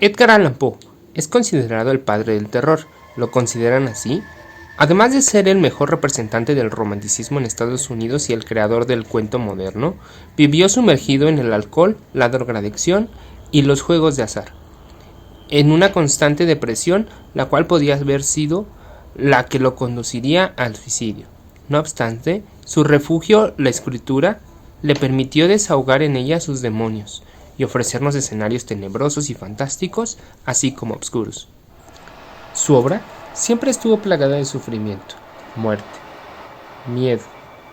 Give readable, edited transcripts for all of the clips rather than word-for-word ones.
Edgar Allan Poe es considerado el padre del terror. ¿Lo consideran así? Además de ser el mejor representante del romanticismo en Estados Unidos y el creador del cuento moderno, vivió sumergido en el alcohol, la drogadicción y los juegos de azar, en una constante depresión, la cual podía haber sido la que lo conduciría al suicidio. No obstante, su refugio, la escritura, le permitió desahogar en ella sus demonios y ofrecernos escenarios tenebrosos y fantásticos, así como oscuros. Su obra siempre estuvo plagada de sufrimiento, muerte, miedo,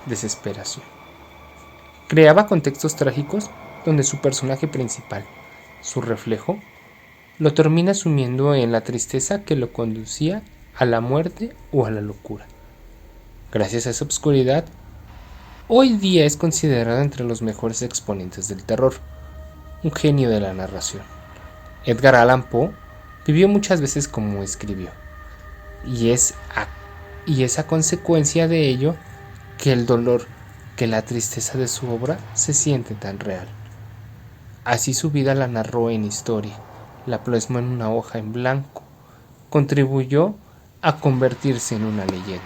desesperación. Creaba contextos trágicos donde su personaje principal, su reflejo, lo termina sumiendo en la tristeza que lo conducía a la muerte o a la locura. Gracias a esa oscuridad, hoy día es considerado entre los mejores exponentes del terror, un genio de la narración. Edgar Allan Poe vivió muchas veces como escribió, y es a consecuencia de ello que el dolor, que la tristeza de su obra se siente tan real. Así su vida la narró en historia, la plasmó en una hoja en blanco, contribuyó a convertirse en una leyenda.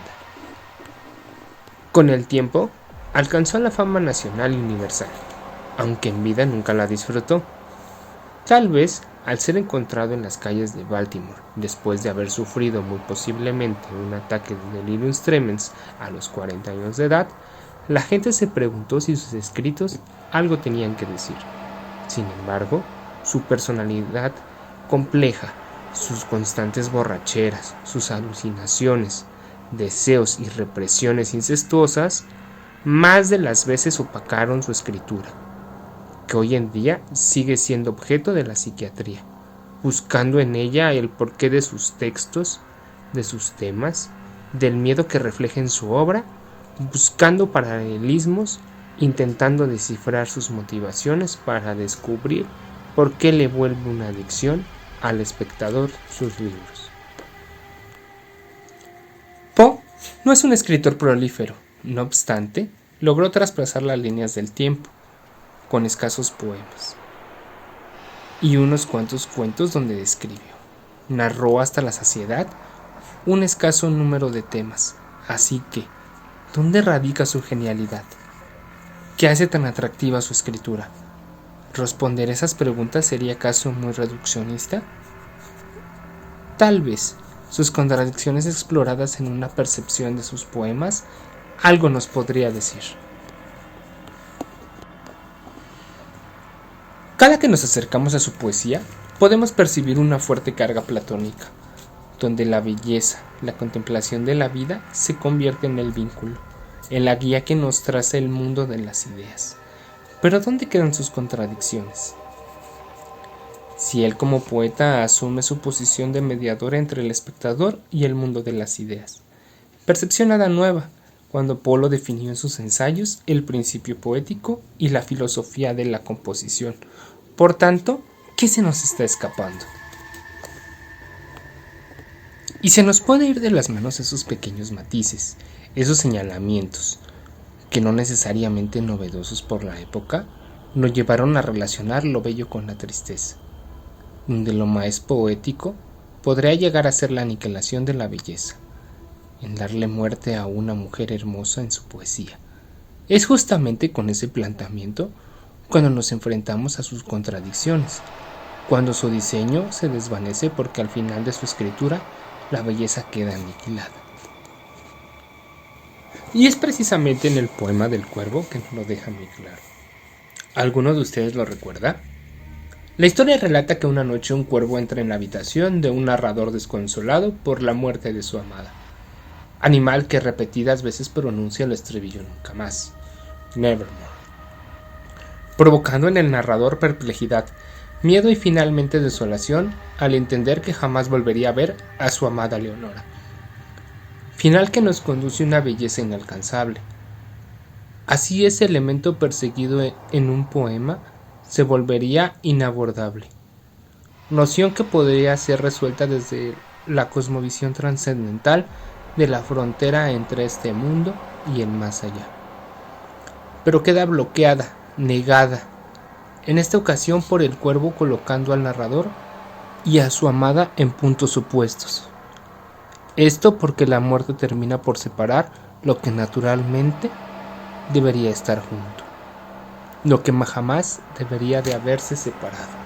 Con el tiempo, alcanzó la fama nacional y universal, aunque en vida nunca la disfrutó. Tal vez al ser encontrado en las calles de Baltimore, después de haber sufrido muy posiblemente un ataque de delirium tremens a los 40 años de edad, la gente se preguntó si sus escritos algo tenían que decir. Sin embargo, su personalidad compleja, sus constantes borracheras, sus alucinaciones, deseos y represiones incestuosas, más de las veces opacaron su escritura, que hoy en día sigue siendo objeto de la psiquiatría, buscando en ella el porqué de sus textos, de sus temas, del miedo que refleja en su obra, buscando paralelismos, intentando descifrar sus motivaciones para descubrir por qué le vuelve una adicción al espectador sus libros. Poe no es un escritor prolífero, no obstante, logró traspasar las líneas del tiempo, con escasos poemas y unos cuantos cuentos donde describió. Narró hasta la saciedad un escaso número de temas, así que, ¿dónde radica su genialidad? ¿Qué hace tan atractiva su escritura? ¿Responder esas preguntas sería acaso muy reduccionista? Tal vez sus contradicciones exploradas en una percepción de sus poemas algo nos podría decir. Cada que nos acercamos a su poesía, podemos percibir una fuerte carga platónica, donde la belleza, la contemplación de la vida se convierte en el vínculo, en la guía que nos traza el mundo de las ideas. Pero ¿dónde quedan sus contradicciones? Si él como poeta asume su posición de mediador entre el espectador y el mundo de las ideas. Percepción nada nueva, cuando Poe lo definió en sus ensayos el principio poético y la filosofía de la composición. Por tanto, ¿qué se nos está escapando? Y se nos puede ir de las manos esos pequeños matices, esos señalamientos, que no necesariamente novedosos por la época, nos llevaron a relacionar lo bello con la tristeza, donde lo más poético podría llegar a ser la aniquilación de la belleza, en darle muerte a una mujer hermosa en su poesía. Es justamente con ese planteamiento cuando nos enfrentamos a sus contradicciones, cuando su diseño se desvanece porque al final de su escritura la belleza queda aniquilada. Y es precisamente en el poema del cuervo que nos lo deja muy claro. ¿Alguno de ustedes lo recuerda? La historia relata que una noche un cuervo entra en la habitación de un narrador desconsolado por la muerte de su amada, animal que repetidas veces pronuncia el estribillo nunca más, nevermore, provocando en el narrador perplejidad, miedo y finalmente desolación al entender que jamás volvería a ver a su amada Leonora. Final que nos conduce a una belleza inalcanzable. Así ese elemento perseguido en un poema se volvería inabordable, noción que podría ser resuelta desde la cosmovisión trascendental de la frontera entre este mundo y el más allá. Pero queda bloqueada, negada, en esta ocasión por el cuervo colocando al narrador y a su amada en puntos opuestos. Esto porque la muerte termina por separar lo que naturalmente debería estar junto, lo que jamás debería de haberse separado.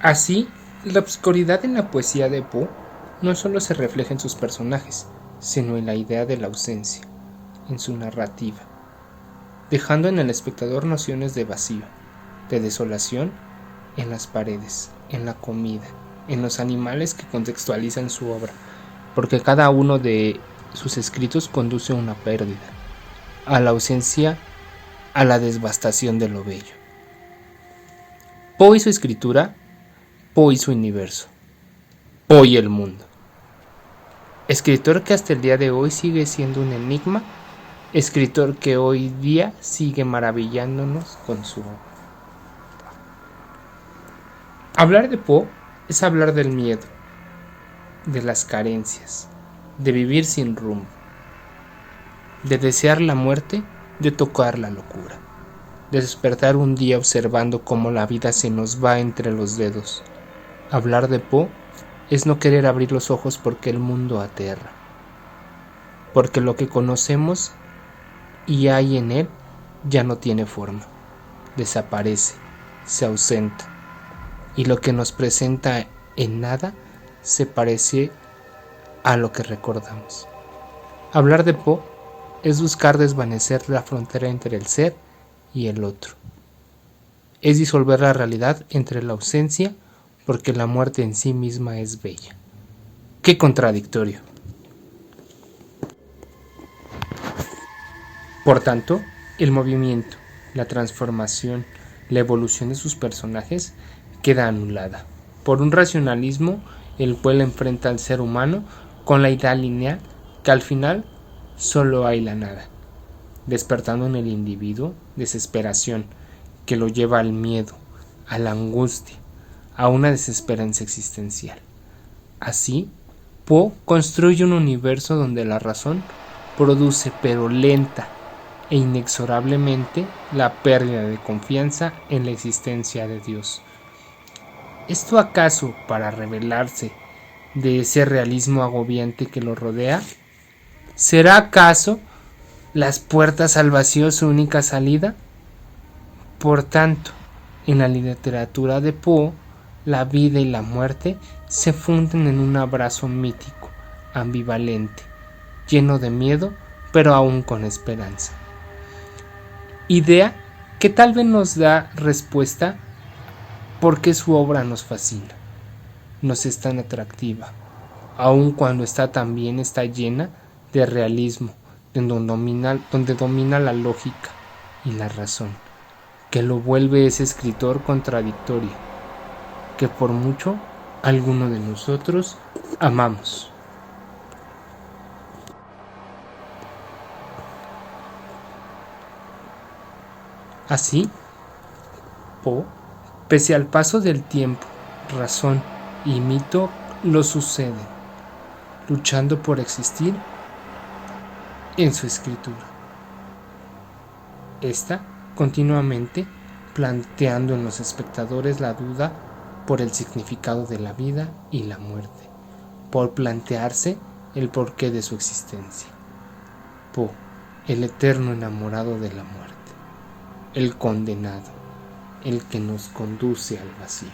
Así, la obscuridad en la poesía de Poe no solo se refleja en sus personajes, sino en la idea de la ausencia, en su narrativa, dejando en el espectador nociones de vacío, de desolación en las paredes, en la comida, en los animales que contextualizan su obra, porque cada uno de sus escritos conduce a una pérdida, a la ausencia, a la devastación de lo bello. Poe y su escritura, Poe y su universo, Poe y el mundo. Escritor que hasta el día de hoy sigue siendo un enigma, escritor que hoy día sigue maravillándonos con su obra. Hablar de Poe es hablar del miedo, de las carencias, de vivir sin rumbo, de desear la muerte, de tocar la locura, de despertar un día observando cómo la vida se nos va entre los dedos. Hablar de Poe es no querer abrir los ojos porque el mundo aterra, porque lo que conocemos y hay en él ya no tiene forma, desaparece, se ausenta, y lo que nos presenta en nada se parece a lo que recordamos. Hablar de Poe es buscar desvanecer la frontera entre el ser y el otro. Es disolver la realidad entre la ausencia, porque la muerte en sí misma es bella. ¡Qué contradictorio! Por tanto, el movimiento, la transformación, la evolución de sus personajes queda anulada por un racionalismo el cual enfrenta al ser humano con la idea lineal que al final solo hay la nada, despertando en el individuo desesperación que lo lleva al miedo, a la angustia, a una desesperanza existencial. Así, Poe construye un universo donde la razón produce, pero lenta e inexorablemente, la pérdida de confianza en la existencia de Dios. ¿Esto acaso para revelarse de ese realismo agobiante que lo rodea? ¿Será acaso las puertas al vacío su única salida? Por tanto, en la literatura de Poe, la vida y la muerte se funden en un abrazo mítico, ambivalente, lleno de miedo, pero aún con esperanza. Idea que tal vez nos da respuesta por qué su obra nos fascina, nos es tan atractiva, aun cuando también está llena de realismo, donde domina la lógica y la razón, que lo vuelve ese escritor contradictorio, que por mucho alguno de nosotros amamos. Así, Poe, pese al paso del tiempo, razón y mito lo suceden, luchando por existir en su escritura. Esta continuamente planteando en los espectadores la duda por el significado de la vida y la muerte, por plantearse el porqué de su existencia. Poe, el eterno enamorado de la muerte, el condenado, el que nos conduce al vacío.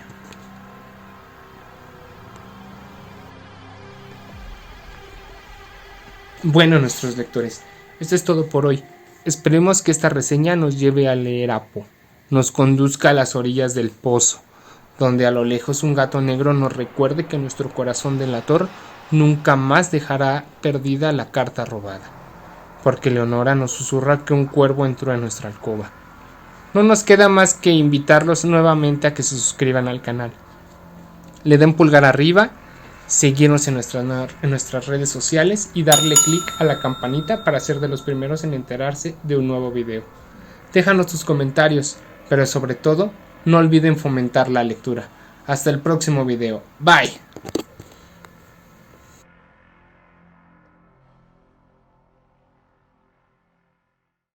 Bueno, nuestros lectores, esto es todo por hoy. Esperemos que esta reseña nos lleve a leer a Poe, nos conduzca a las orillas del pozo, donde a lo lejos un gato negro nos recuerde que nuestro corazón delator nunca más dejará perdida la carta robada, porque Leonora nos susurra que un cuervo entró en nuestra alcoba. No nos queda más que invitarlos nuevamente a que se suscriban al canal, le den pulgar arriba, seguirnos en nuestras redes sociales y darle clic a la campanita para ser de los primeros en enterarse de un nuevo video. Déjanos tus comentarios, pero sobre todo, no olviden fomentar la lectura. Hasta el próximo video. Bye.